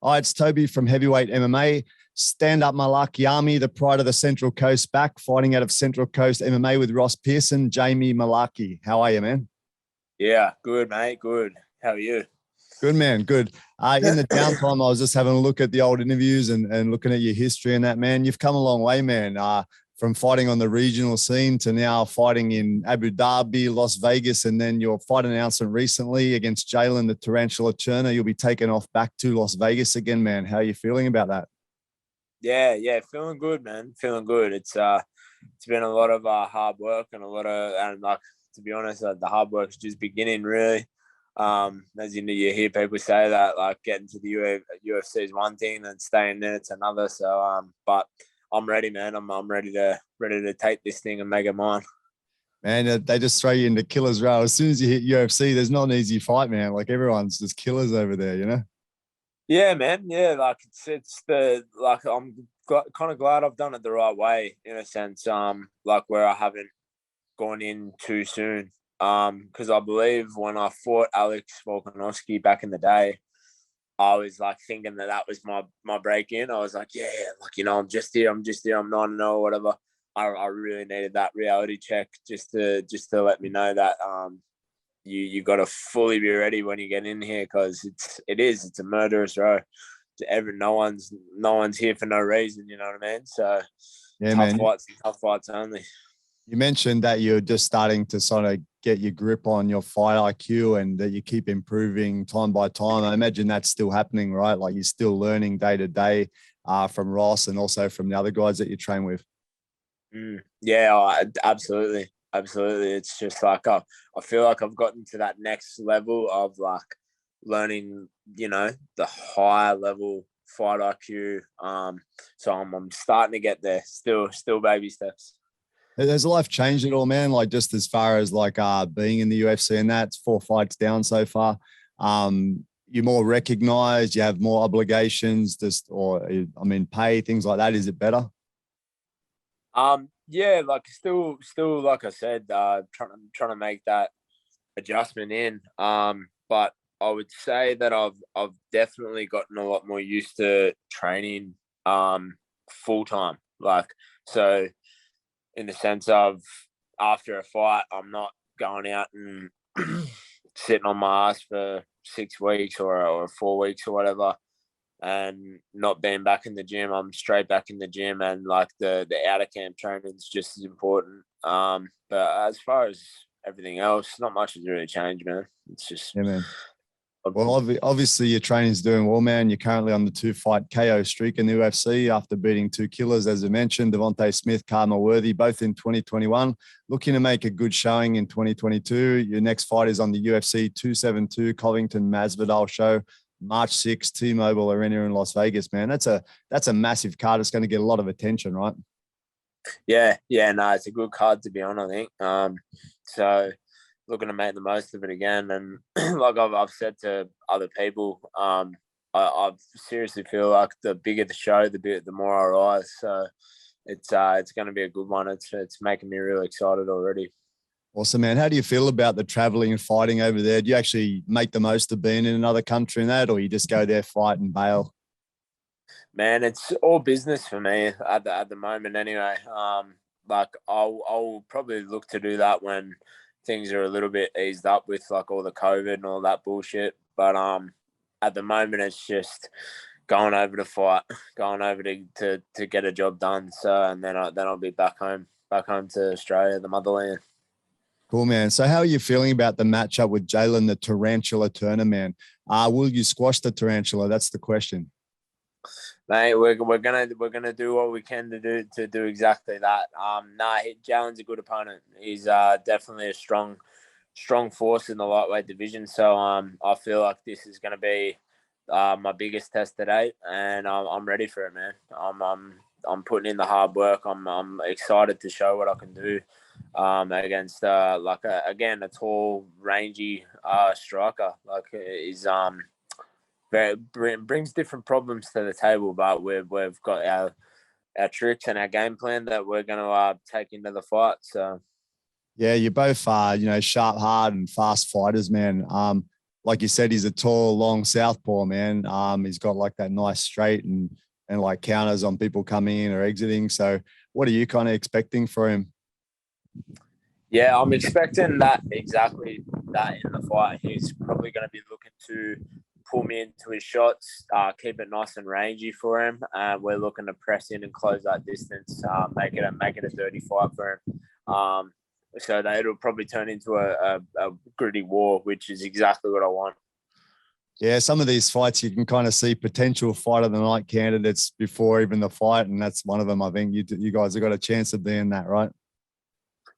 Hi, it's Toby from Heavyweight MMA. Stand up Mullarkey Army, the pride of the Central Coast, back fighting out of Central Coast MMA with Ross Pearson, Jamie Mullarkey. How are you, man? Yeah, good, mate. Good. How are you? Good, man. Good. In the downtime, I was just having a look at the old interviews and looking at your history and that, man. You've come a long way, man. From fighting on the regional scene to now fighting in Abu Dhabi, Las Vegas, and then your fight announcement recently against Jalin, the Tarantula Turner. You'll be taken off back to Las Vegas again, man. How are you feeling about that? Yeah, feeling good, man. Feeling good. It's been a lot of hard work and like, to be honest, the hard work's just beginning, really. As you hear people say that, like, getting to the UFC is one thing and staying there it's another. So but I'm ready, man. I'm ready to take this thing and make it mine. Man, they just throw you into killer's row. As soon as you hit UFC, there's not an easy fight, man. Like, everyone's just killers over there, you know? Yeah, man. Yeah, like I'm kind of glad I've done it the right way in a sense. Like, where I haven't gone in too soon. Because I believe when I fought Alex Volkanovski back in the day, I was like thinking that was my break in. I was like, yeah, like, I'm just here, I'm 9-0, whatever. I really needed that reality check just to let me know that you got to fully be ready when you get in here, because it's a murderous row. No one's here for no reason, you know what I mean? So yeah, man. Tough fights only. You mentioned that you're just starting to sort of get your grip on your fight IQ and that you keep improving time by time. I imagine that's still happening, right? Like, you're still learning day to day from Ross and also from the other guys that you train with. Yeah, absolutely. Absolutely. It's just like I feel like I've gotten to that next level of like learning, the higher level fight IQ. So I'm starting to get there. Still baby steps. Has life changed at all, man? Like, just as far as like being in the UFC and that, it's 4 fights down so far. You're more recognized, you have more obligations, pay, things like that. Is it better? Yeah, like still like I said, trying to make that adjustment in. But I would say that I've definitely gotten a lot more used to training full time. Like, so in the sense of, after a fight, I'm not going out and sitting on my ass for 6 weeks or 4 weeks or whatever, and not being back in the gym. I'm straight back in the gym, and like the outer camp training is just as important. But as far as everything else, not much has really changed, man. It's just, Yeah, man. Well, obviously your training's doing well, man. You're currently on the 2-fight KO streak in the UFC after beating 2 killers, as I mentioned, Devontae Smith, Karma Worthy, both in 2021. Looking to make a good showing in 2022. Your next fight is on the UFC 272 Covington Masvidal show, March 6th, T-Mobile Arena in Las Vegas, man. That's a massive card. It's going to get a lot of attention, right? Yeah, no, it's a good card to be on, I think. So looking to make the most of it again, and like I've said to other people, I seriously feel like the bigger the show, the more I rise. So it's going to be a good one. It's making me really excited already. Awesome, man. How do you feel about the traveling and fighting over there? Do you actually make the most of being in another country and that, or you just go there, fight, and bail? Man, it's all business for me at the moment anyway. Like, I'll probably look to do that when things are a little bit eased up with like all the COVID and all that bullshit. But at the moment it's just going over to fight, going over to get a job done. So, and then I'll be back home to Australia, the motherland. Cool, man. So how are you feeling about the matchup with Jalin, the Tarantula Turner, man? Will you squash the Tarantula? That's the question. Mate, we're gonna do what we can to do exactly that. Jalen's a good opponent. He's definitely a strong force in the lightweight division. So I feel like this is gonna be my biggest test to date, and I'm ready for it, man. I'm putting in the hard work. I'm excited to show what I can do against again, a tall, rangy striker. Like, is brings different problems to the table, but we've got our tricks and our game plan that we're going to take into the fight. So yeah, you're both sharp, hard, and fast fighters, man. like you said, he's a tall, long southpaw, man. He's got like that nice straight and like counters on people coming in or exiting. So what are you kind of expecting for him? Yeah, I'm expecting that exactly that in the fight. He's probably going to be looking to pull me into his shots, keep it nice and rangy for him. We're looking to press in and close that distance, make it a dirty fight for him. So that it'll probably turn into a gritty war, which is exactly what I want. Yeah, some of these fights you can kind of see potential fight of the night candidates before even the fight, and that's one of them. I think you guys have got a chance of being that, right?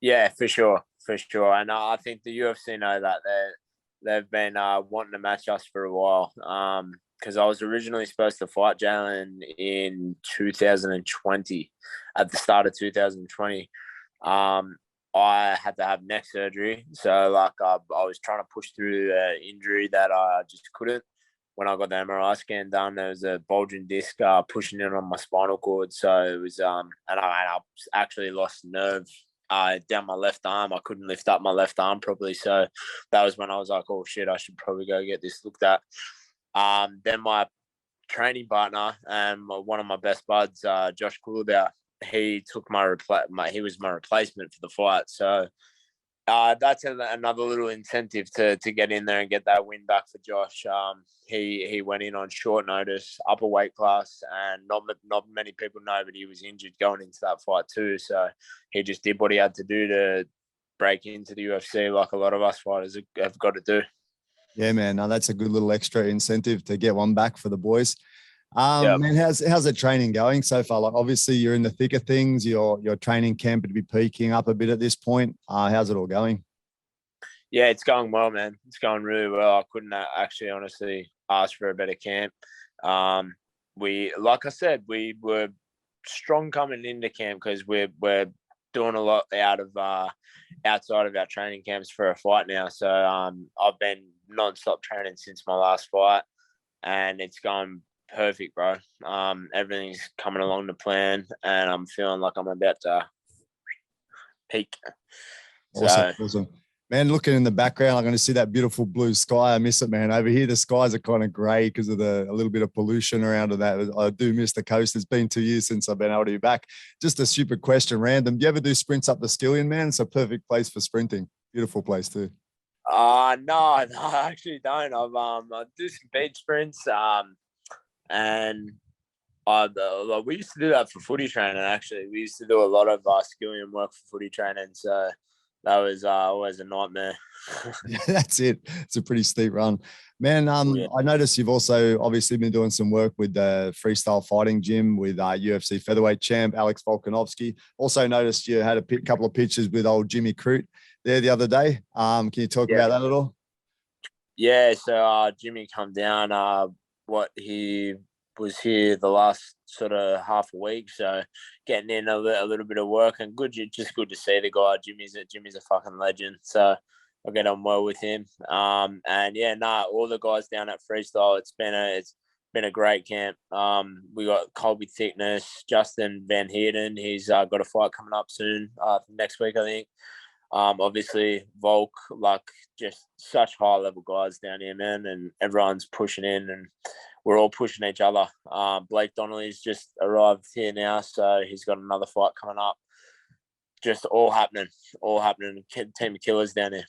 Yeah, for sure. And I think the UFC know that they've been wanting to match us for a while. Because I was originally supposed to fight Jalin in 2020, at the start of 2020. I had to have neck surgery, so like I was trying to push through an injury that I just couldn't. When I got the MRI scan done, there was a bulging disc pushing in on my spinal cord. So it was and I actually lost nerve down my left arm. I couldn't lift up my left arm properly. So that was when I was like, oh shit, I should probably go get this looked at. Then my training partner and one of my best buds, Josh Coolabah, he took he was my replacement for the fight. So that's another little incentive to get in there and get that win back for Josh. He went in on short notice, upper weight class, and not many people know, but he was injured going into that fight too. So he just did what he had to do to break into the UFC, like a lot of us fighters have got to do. Yeah, man. No, that's a good little extra incentive to get one back for the boys. Yep. Man, how's the training going so far? Like, obviously, you're in the thick of things. Your training camp would be peaking up a bit at this point. How's it all going? Yeah, it's going well, man. It's going really well. I couldn't actually honestly ask for a better camp. Like I said, we were strong coming into camp because we're doing a lot outside of our training camps for a fight now. So I've been non-stop training since my last fight, and it's going perfect, bro. Everything's coming along to plan, and I'm feeling like I'm about to peak. Awesome. Man, looking in the background, I'm going to see that beautiful blue sky. I miss it, man. Over here, the skies are kind of grey because of a little bit of pollution around that. I do miss the coast. It's been 2 years since I've been able to be back. Just a stupid question, random. Do you ever do sprints up the Skillion, man? It's a perfect place for sprinting. Beautiful place too. No, I actually don't. I do some beach sprints, and we used to do that for footy training. Actually, we used to do a lot of Skillion work for footy training. So that was always a nightmare. That's it. It's a pretty steep run, man. Yeah. I noticed you've also obviously been doing some work with the freestyle fighting gym with UFC featherweight champ Alex Volkanovski. Also noticed you had a couple of pictures with old Jimmy Crute there the other day. Can you talk about that at all? Yeah. So Jimmy come down. He was here the last sort of half a week, so getting in a little bit of work, and just good to see the guy. Jimmy's a fucking legend, so I get on well with him. And yeah, all the guys down at Freestyle, it's been a great camp. We got Colby Thickness, Justin Van Heerden. He's got a fight coming up soon, next week, I think. Obviously Volk, like just such high level guys down here, man, and everyone's pushing in and we're all pushing each other. Blake Donnelly's just arrived here now, so he's got another fight coming up. Just all happening. Team of killers down here.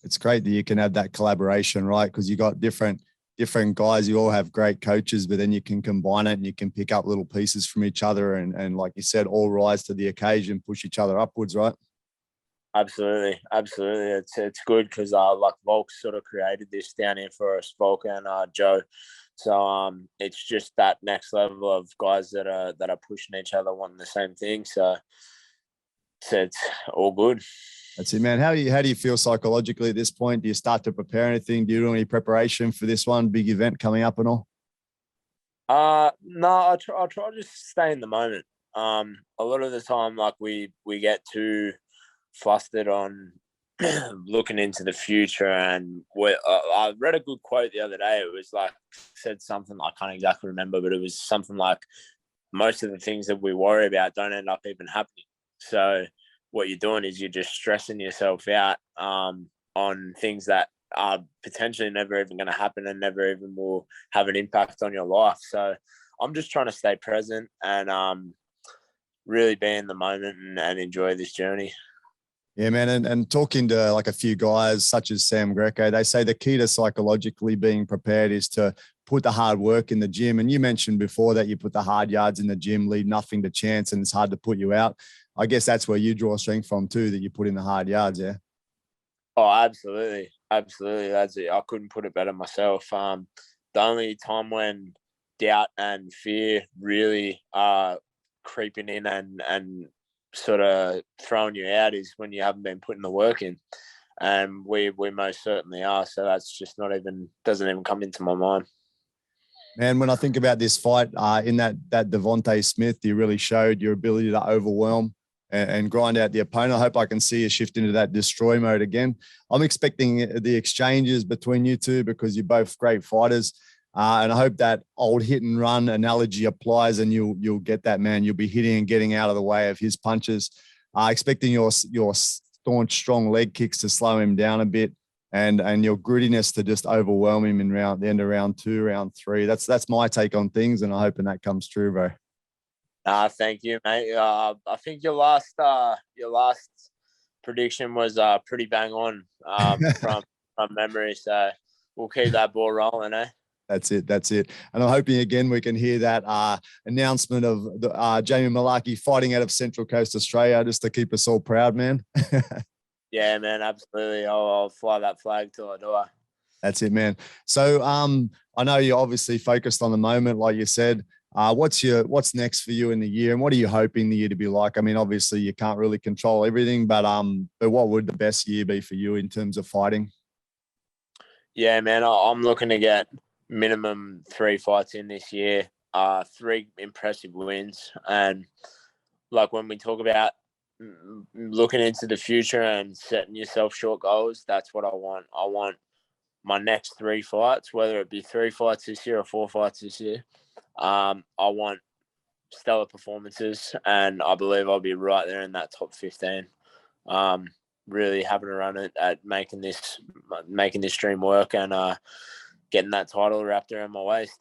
It's great that you can have that collaboration, right? Because you got different guys. You all have great coaches, but then you can combine it and you can pick up little pieces from each other and like you said, all rise to the occasion, push each other upwards, right? Absolutely. It's good because like Volk sort of created this down here for us, Volk and Joe. So it's just that next level of guys that are pushing each other, wanting the same thing. So it's all good. That's it, man. How do you feel psychologically at this point? Do you start to prepare anything? Do you do any preparation for this one big event coming up and all? No, I try to just stay in the moment. A lot of the time, like we get too flustered on looking into the future, and I read a good quote the other day. It was like said something I can't exactly remember, but it was something like most of the things that we worry about don't end up even happening. So what you're doing is you're just stressing yourself out on things that potentially never even going to happen and never even will have an impact on your life. So I'm just trying to stay present and really be in the moment and enjoy this journey. Yeah, man. And talking to like a few guys such as Sam Greco, they say the key to psychologically being prepared is to put the hard work in the gym. And you mentioned before that you put the hard yards in the gym, leave nothing to chance, and it's hard to put you out. I guess that's where you draw strength from too, that you put in the hard yards. Yeah. Oh, absolutely. Absolutely. That's it. I couldn't put it better myself. The only time when doubt and fear really are creeping in and sort of throwing you out is when you haven't been putting the work in. And we most certainly are. So that's just doesn't even come into my mind. Man, when I think about this fight, in that Devontae Smith, you really showed your ability to overwhelm and grind out the opponent. I hope I can see you shift into that destroy mode again. I'm expecting the exchanges between you two because you're both great fighters. And I hope that old hit and run analogy applies and you'll get that, man. You'll be hitting and getting out of the way of his punches. Expecting your staunch, strong leg kicks to slow him down a bit and your grittiness to just overwhelm him in the end of round 2, round 3. That's my take on things, and I'm hoping that comes true, bro. Thank you, mate. I think your last prediction was pretty bang on from memory. So we'll keep that ball rolling, eh? That's it. And I'm hoping again we can hear that announcement of the Jamie Mullarkey fighting out of Central Coast Australia, just to keep us all proud, man. Yeah, man, absolutely. I'll fly that flag till I die. That's it, man. So I know you're obviously focused on the moment, like you said. What's next for you in the year, and what are you hoping the year to be like? I mean, obviously you can't really control everything, but what would the best year be for you in terms of fighting? Yeah, man, I'm looking to get minimum 3 fights in this year, 3 impressive wins, and like when we talk about looking into the future and setting yourself short goals, that's what I want. I want my next 3 fights, whether it be 3 fights this year or 4 fights this year. I want stellar performances, and I believe I'll be right there in that top 15. Really having a run at making this dream work and getting that title wrapped around my waist.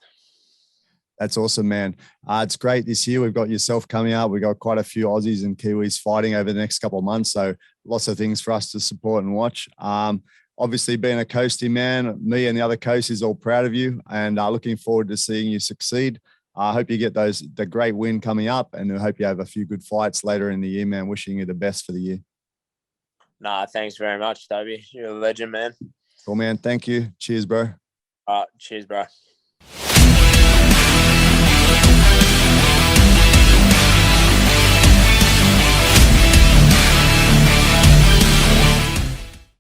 That's awesome, man. It's great this year. We've got yourself coming up. We've got quite a few Aussies and Kiwis fighting over the next couple of months. So lots of things for us to support and watch. Obviously, being a coastie man, me and the other coast is all proud of you and looking forward to seeing you succeed. I hope you get the great win coming up, and I hope you have a few good fights later in the year, man. Wishing you the best for the year. Nah, thanks very much, Toby. You're a legend, man. Cool, man. Thank you. Cheers, bro. Cheers, bro.